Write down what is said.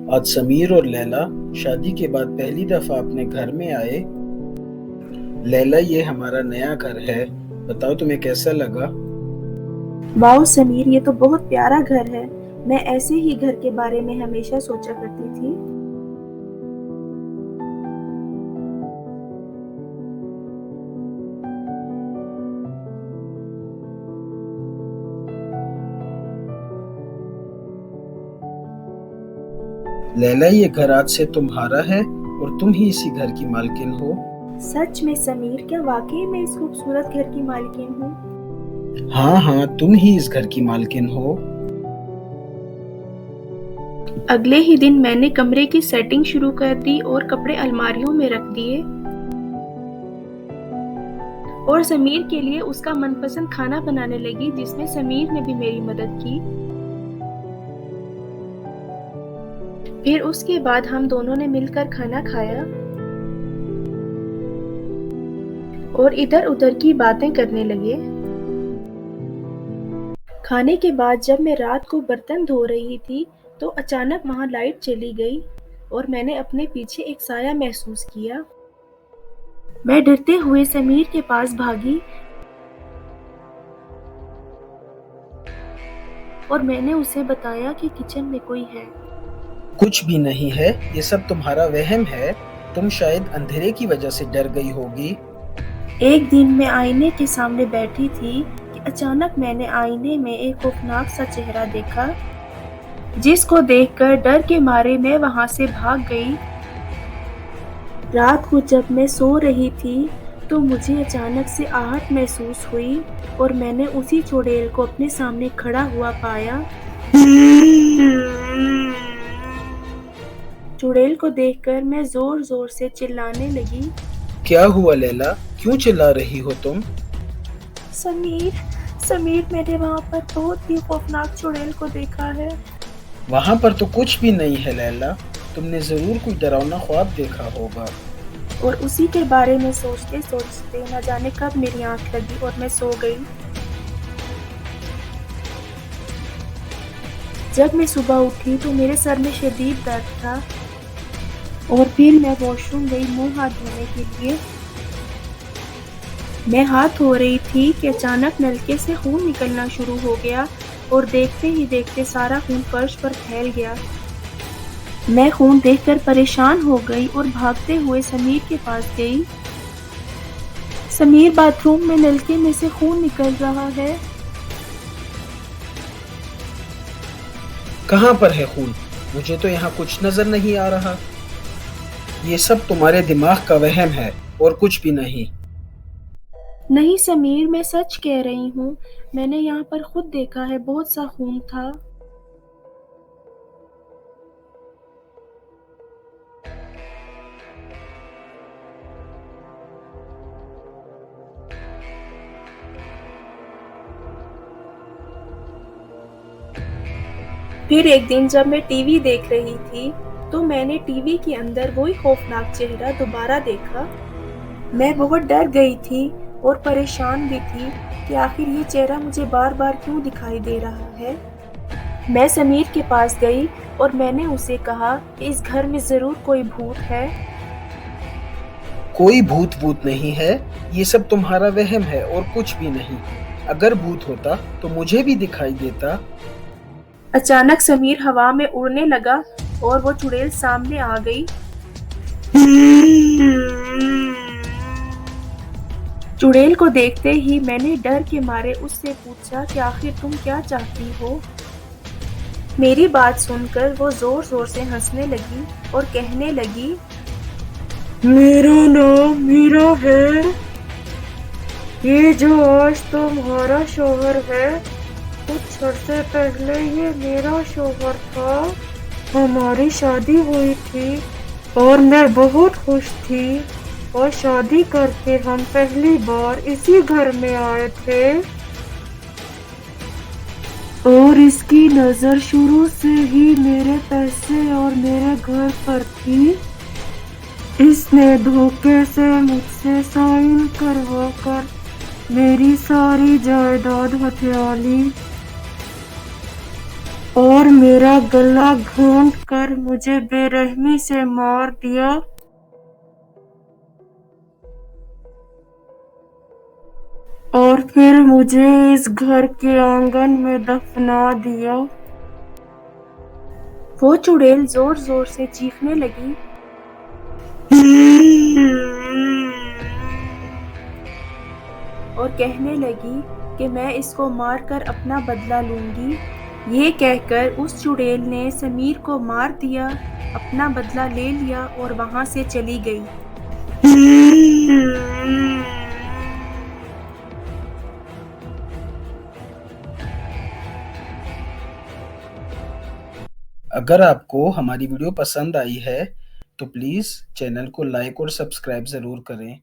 आज समीर और लैला शादी के बाद पहली दफा अपने घर में आए। लैला, ये हमारा नया घर है, बताओ तुम्हें कैसा लगा? वाओ समीर, ये तो बहुत प्यारा घर है। मैं ऐसे ही घर के बारे में हमेशा सोचा करती थी। लैला, ये घर आज से तुम्हारा है और तुम ही इसी घर की मालकिन हो। सच में समीर, क्या वाकई में इस खूबसूरत घर की मालकिन हूँ? हाँ हाँ, तुम ही इस घर की मालकिन हो। अगले ही दिन मैंने कमरे की सेटिंग शुरू कर दी और कपड़े अलमारियों में रख दिए और समीर के लिए उसका मनपसंद खाना बनाने लगी, जिसमें समीर ने भी मेरी मदद की। फिर उसके बाद हम दोनों ने मिलकर खाना खाया और इधर उधर की बातें करने लगे। खाने के बाद जब मैं रात को बर्तन धो रही थी तो अचानक वहां लाइट चली गई और मैंने अपने पीछे एक साया महसूस किया। मैं डरते हुए समीर के पास भागी और मैंने उसे बताया कि किचन में कोई है। कुछ भी नहीं है, ये सब तुम्हारा वहम है। तुम शायद अंधेरे की वजह से डर गई होगी। एक दिन मैं आईने के सामने बैठी थी कि अचानक मैंने आईने में एक खौफनाक सा चेहरा देखा, जिसको देखकर डर के मारे मैं वहां से भाग गई। रात को जब मैं सो रही थी तो मुझे अचानक से आहट महसूस हुई और मैंने उसी चुड़ैल को अपने सामने खड़ा हुआ पाया। चुड़ैल को देखकर मैं जोर जोर से चिल्लाने लगी। क्या हुआ लैला, क्यों चिल्ला रही हो तुम? समीर, मैंने वहाँ पर बहुत ही खौफनाक चुड़ैल को देखा है। वहाँ पर तो कुछ भी नहीं है लैला, तुमने जरूर कोई डरावना ख्वाब देखा होगा। और उसी के बारे में सोचते सोचते न जाने कब मेरी आंख लगी और मैं सो गई। जब मैं सुबह उठी तो मेरे सर में शदीद दर्द था और फिर मैं वॉशरूम गई मुंह हाथ धोने के लिए। मैं हाथ धो रही थी कि अचानक नलके से खून निकलना शुरू हो गया और देखते ही देखते सारा खून फर्श पर फैल गया। मैं खून देखकर परेशान हो गई और भागते हुए समीर के पास गई। समीर, बाथरूम में नलके में से खून निकल रहा है। कहाँ पर है खून? मुझे तो यहाँ कुछ नजर नहीं आ रहा। ये सब तुम्हारे दिमाग का वहम है और कुछ भी नहीं। नहीं समीर, मैं सच कह रही हूँ। मैंने यहाँ पर खुद देखा है, बहुत सा खून था। फिर एक दिन जब मैं टीवी देख रही थी तो मैंने टीवी के अंदर वही खौफनाक चेहरा दोबारा देखा। मैं बहुत डर गई थी और परेशान भी थी कि आखिर ये चेहरा मुझे बार बार क्यों दिखाई दे रहा है। मैं समीर के पास गई और मैंने उसे कहा कि इस घर में जरूर कोई भूत है। कोई भूत नहीं है, ये सब तुम्हारा वहम है और कुछ भी नहीं। अगर भूत होता तो मुझे भी दिखाई देता। अचानक समीर हवा में उड़ने लगा और वो चुड़ैल सामने आ गई। चुड़ैल को देखते ही मैंने डर के मारे उससे पूछा कि आखिर तुम क्या चाहती हो। मेरी बात सुनकर वो जोर जोर से हंसने लगी और कहने लगी, मेरा नाम मीरा है। ये जो आज तुम्हारा शौहर है, कुछ अर्से पहले ये मेरा शौहर था। हमारी शादी हुई थी और मैं बहुत खुश थी और शादी करके हम पहली बार इसी घर में आए थे और इसकी नजर शुरू से ही मेरे पैसे और मेरे घर पर थी। इसने धोखे से मुझसे साइन करवा कर मेरी सारी जायदाद हथिया ली। और मेरा गला घोंट कर मुझे बेरहमी से मार दिया। और फिर मुझे इस घर के आंगन में दफना दिया। वो चुड़ैल जोर जोर से चीखने लगी और कहने लगी कि मैं इसको मारकर अपना बदला लूंगी। ये कहकर उस चुड़ैल ने समीर को मार दिया, अपना बदला ले लिया और वहां से चली गई। अगर आपको हमारी वीडियो पसंद आई है तो प्लीज़ चैनल को लाइक और सब्सक्राइब ज़रूर करें।